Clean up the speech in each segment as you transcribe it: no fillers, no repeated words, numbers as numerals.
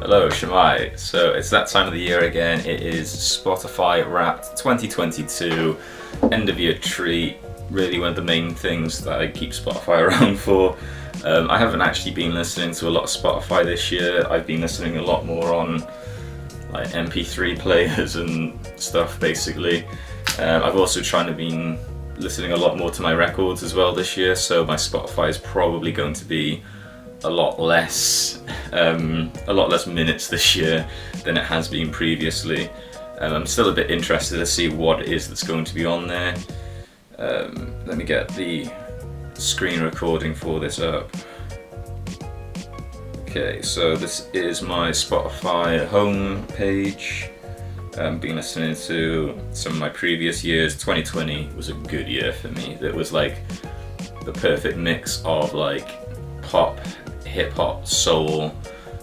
Hello, Shemai. So it's that time of the year again. It is Spotify Wrapped 2022, end of year treat. Really one of the main things that I keep Spotify around for. I haven't actually been listening to a lot of Spotify this year. I've been listening a lot more on like MP3 players and stuff basically. I've also been listening a lot more to my records as well this year, so my Spotify is probably going to be a lot less minutes this year than it has been previously. I'm still a bit interested to see what it is that's going to be on there. Let me get the screen recording for this up. Okay, so this is my Spotify home page. Been listening to some of my previous years. 2020 was a good year for me. It was like the perfect mix of like pop, hip-hop, soul,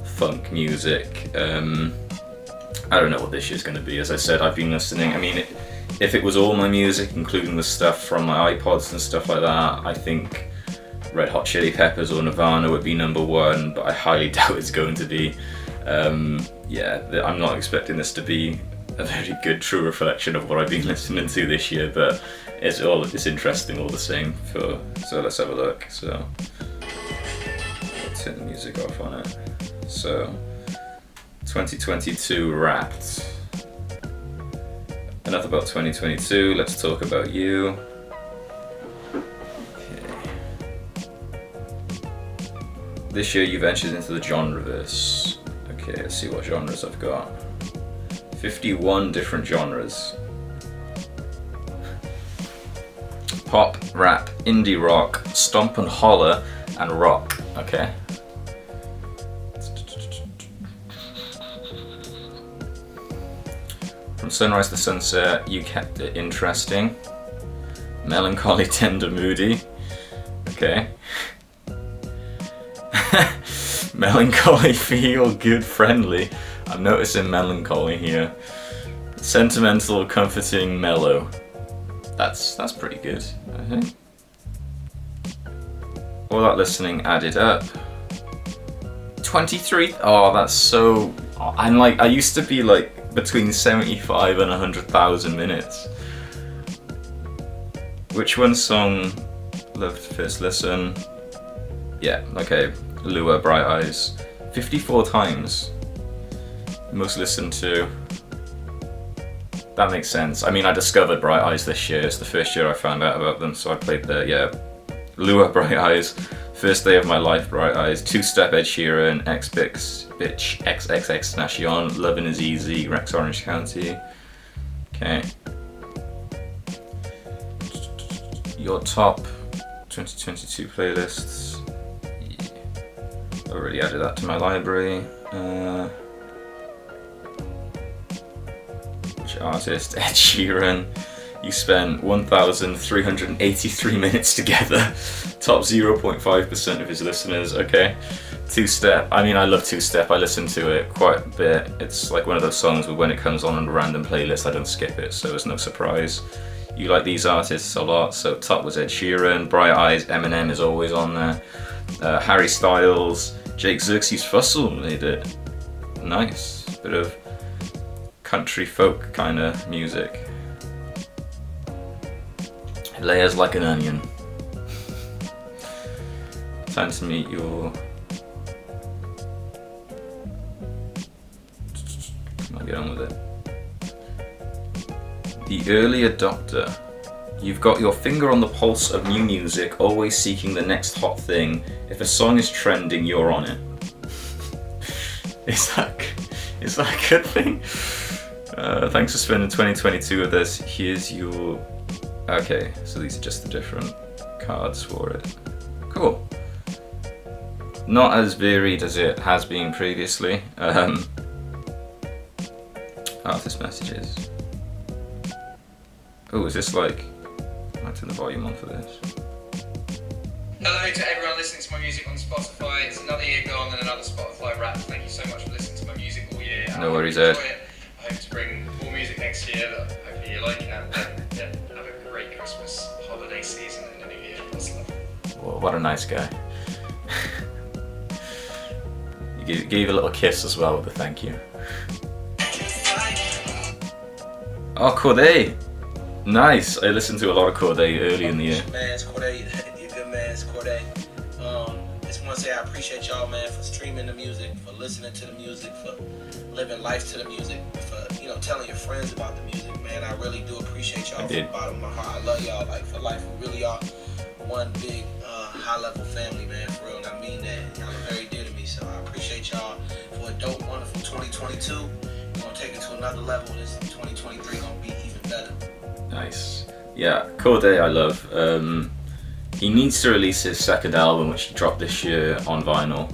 funk music. I don't know what this year's going to be. As I said, I've been listening. I mean, if it was all my music, including the stuff from my iPods and stuff like that, I think Red Hot Chili Peppers or Nirvana would be number one, but I highly doubt it's going to be. I'm not expecting this to be a very good, true reflection of what I've been listening to this year, but it's interesting all the same. So let's have a look. So turn the music off on it. So 2022 Wrapped. Enough about 2022, let's talk about you. Okay. This year you ventured into the genreverse. Okay, let's see what genres I've got. 51 different genres. Pop, rap, indie rock, stomp and holler, and rock. Okay. From sunrise to sunset, you kept it interesting. Melancholy, tender, moody. Okay. Melancholy, feel good, friendly. I'm noticing melancholy here. Sentimental, comforting, mellow. That's pretty good, I think. All that listening added up. 23. Oh, that's so. I used to be like between 75 and 100,000 minutes. Which one song loved first listen? Yeah, okay. Lua, Bright Eyes. 54 times. Most listened to. That makes sense. I mean, I discovered Bright Eyes this year. It's the first year I found out about them, so I played Lua, Bright Eyes. First Day of My Life, Bright Eyes. Two Step, Ed Sheeran. Bitch, XXX Nation. Lovin' Is Easy, Rex Orange County. Okay. Your top 2022 playlists. Already added that to my library. Which artist? Ed Sheeran. You spent 1,383 minutes together. Top 0.5% of his listeners. Okay. Two Step. I mean, I love Two Step. I listen to it quite a bit. It's like one of those songs where when it comes on a random playlist, I don't skip it, so it's no surprise. You like these artists a lot, so top was Ed Sheeran. Bright Eyes, Eminem is always on there. Harry Styles, Jake Xerxes Fussell made it. Nice. Bit of country folk kind of music. Layers Like an Onion. Time to meet your... I'll get on with it. The early adopter. You've got your finger on the pulse of new music, always seeking the next hot thing. If a song is trending, you're on it. Is that a good thing? Thanks for spending 2022 with us. Here's your... Okay, so these are just the different cards for it. Cool. Not as varied as it has been previously. Artist messages. Oh, is this like... I'll turn the volume on for this. Hello to everyone listening to my music on Spotify. It's another year gone and another Spotify wrap. Thank you so much for listening to my music all year. No worries, Ed. I hope to bring more music next year that hopefully you like. And have a great Christmas holiday season and the new year. Lots of love. Whoa, what a nice guy. You gave a little kiss as well with the thank you. Oh, Corday! Nice! I listened to a lot of Corday early in the year. Man, it's Corday. You're good, man. It's Corday. Just want to say I appreciate y'all, man, for streaming the music, for listening to the music, for living life to the music, for, you know, telling your friends about the music, man. I really do appreciate y'all from the bottom of my heart. I love y'all, like, for life. We really are one big, high-level family, man, for real. And I mean that. Y'all are very dear to me, so I appreciate y'all for a dope, wonderful 2022. We're going to take it to another level. This 2023 going to be even better. Nice. Yeah, Corday I love. He needs to release his second album, which he dropped this year on vinyl.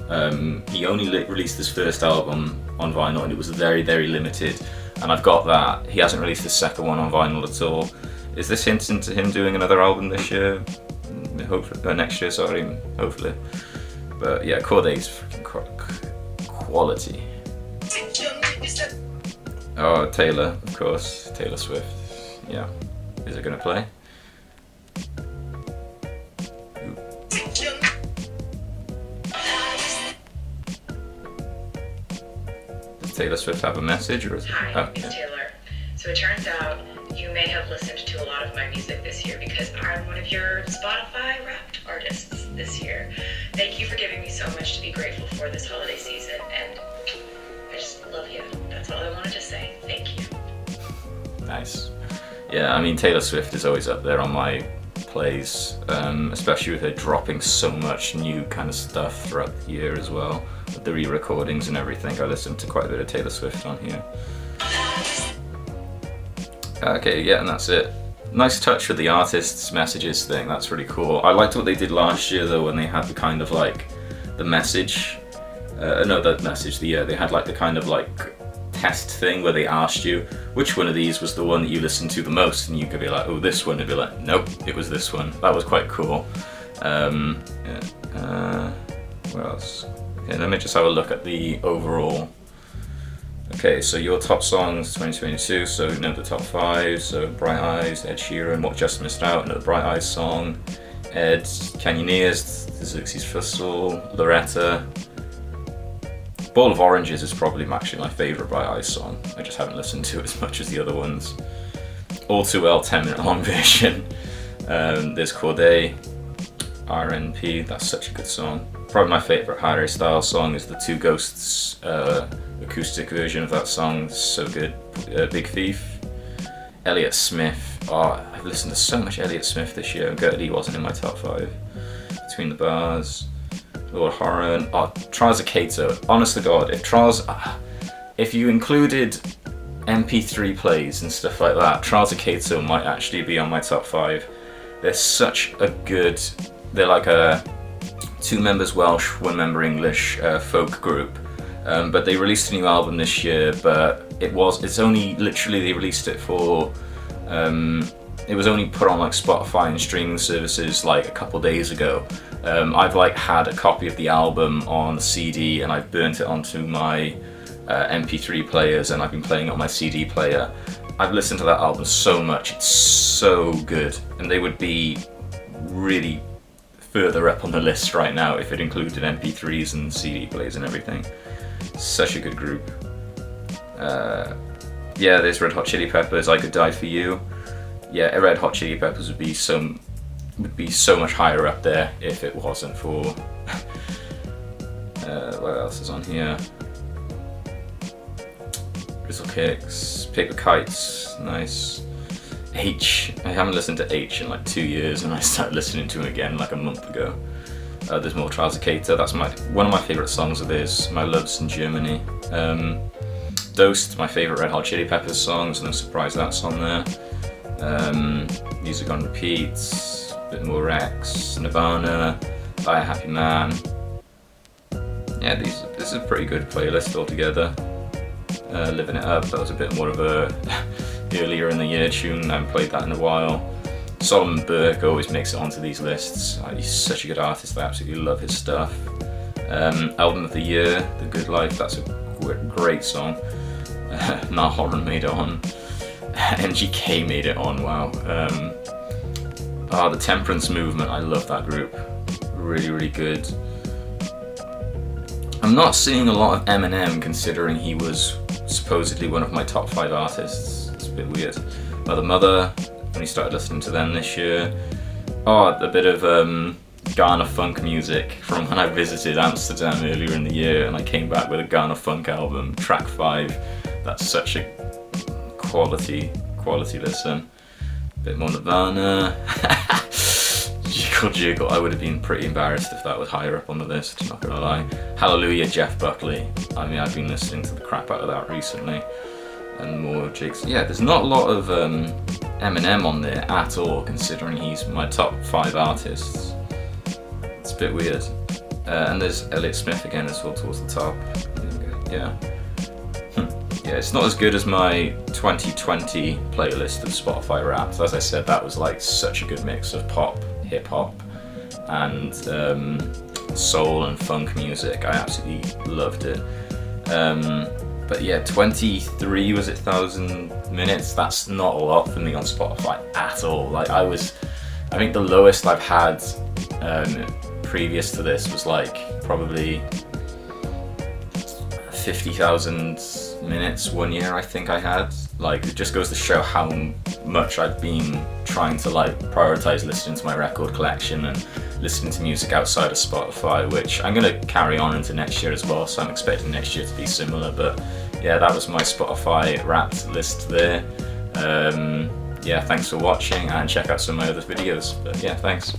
He only released his first album on vinyl, and it was very, very limited. And I've got that. He hasn't released his second one on vinyl at all. Is this hinting to him doing another album this year? Hopefully, next year, sorry, hopefully. But yeah, Corday's freaking quality. Oh, Taylor, of course, Taylor Swift. Yeah, is it gonna play? Does Taylor Swift have a message, or is it? Hi, it's Taylor. So it turns out you may have listened to a lot of my music this year because I'm one of your Spotify Wrapped artists this year. Thank you for giving me so much to be grateful for this holiday season, and I just love you. That's all I wanted to say. Thank you. Nice. Yeah, I mean, Taylor Swift is always up there on my plays, especially with her dropping so much new kind of stuff throughout the year as well, with the re-recordings and everything. I listen to quite a bit of Taylor Swift on here. Okay, yeah, and that's it. Nice touch with the artists' messages thing, that's really cool. I liked what they did last year though, when they had the kind of like, the message, they had like the kind of like test thing where they asked you which one of these was the one that you listened to the most, and you could be like, oh, this one, and be like, nope, it was this one. That was quite cool. What else? Okay, let me just have a look at the overall. Okay, so your top songs 2022, so you know the top 5, so Bright Eyes, Ed Sheeran, What Just Missed Out, another Bright Eyes song, Ed, Canyoneers, The Xerxes Festival, Loretta. Ball of Oranges is probably actually my favourite Bright Eyes song. I just haven't listened to it as much as the other ones. All Too Well 10-minute long version. There's Corday, RNP, that's such a good song. Probably my favourite Harry Styles song is the Two Ghosts acoustic version of that song. It's so good. Big Thief. Elliott Smith. Oh, I've listened to so much Elliott Smith this year. I'm gutted he wasn't in my top 5. Between the Bars. Lord Horan. Oh, Trials of Kato. Honest to God, if you included MP3 plays and stuff like that, Trials of Kato might actually be on my top 5. They're such a good. They're like a 2 members Welsh, 1 member English folk group. But they released a new album this year, but it's only literally they released it for. It was only put on like Spotify and streaming services like a couple days ago. I've like had a copy of the album on CD and I've burnt it onto my MP3 players, and I've been playing it on my CD player. I've listened to that album so much, it's so good, and they would be really further up on the list right now if it included MP3s and CD players and everything. Such a good group. Yeah, there's Red Hot Chili Peppers, I Could Die For You. Yeah, Red Hot Chili Peppers would be so much higher up there if it wasn't for what else is on here? Grizzle Kicks, Paper Kites, nice. H, I haven't listened to H in like 2 years, and I started listening to him again like a month ago. There's more Trials of Kato, that's one of my favourite songs of theirs, My Love's in Germany. Dosed, my favourite Red Hot Chili Peppers songs, no surprise that's on there. Music on Repeat, a bit more Rex, Nirvana, Die a Happy Man. Yeah, this is a pretty good playlist altogether. Living It Up, that was a bit more of a earlier in the year tune, I haven't played that in a while. Solomon Burke always makes it onto these lists. He's such a good artist, I absolutely love his stuff. Album of the Year, The Good Life, that's a great song. Niall Horan made it on. MGK made it on, wow. The Temperance Movement, I love that group. Really, really good. I'm not seeing a lot of Eminem, considering he was supposedly one of my top 5 artists. It's a bit weird. Mother Mother, only started listening to them this year. Oh, a bit of Ghana funk music from when I visited Amsterdam earlier in the year, and I came back with a Ghana funk album, track 5. That's such a quality listen. A bit more Nirvana. Jiggle. I would have been pretty embarrassed if that was higher up on the list, not gonna lie. Hallelujah, Jeff Buckley. I mean, I've been listening to the crap out of that recently. And more jigs. Yeah, there's not a lot of Eminem on there at all, considering he's my top 5 artists. It's a bit weird. And there's Elliott Smith again as well towards the top. Yeah. Yeah, it's not as good as my 2020 playlist of Spotify Wrapped. As I said, that was like such a good mix of pop, hip hop, and soul and funk music. I absolutely loved it. But yeah, 23 was it 1,000 minutes? That's not a lot for me on Spotify at all. Like I think the lowest I've had previous to this was like probably 50,000 minutes one year. I think I had. Like, it just goes to show how much I've been trying to like prioritize listening to my record collection and listening to music outside of Spotify, which I'm gonna carry on into next year as well, so I'm expecting next year to be similar. But yeah, that was my Spotify Wrapped list there. Yeah, thanks for watching, and check out some of my other videos. But yeah, thanks.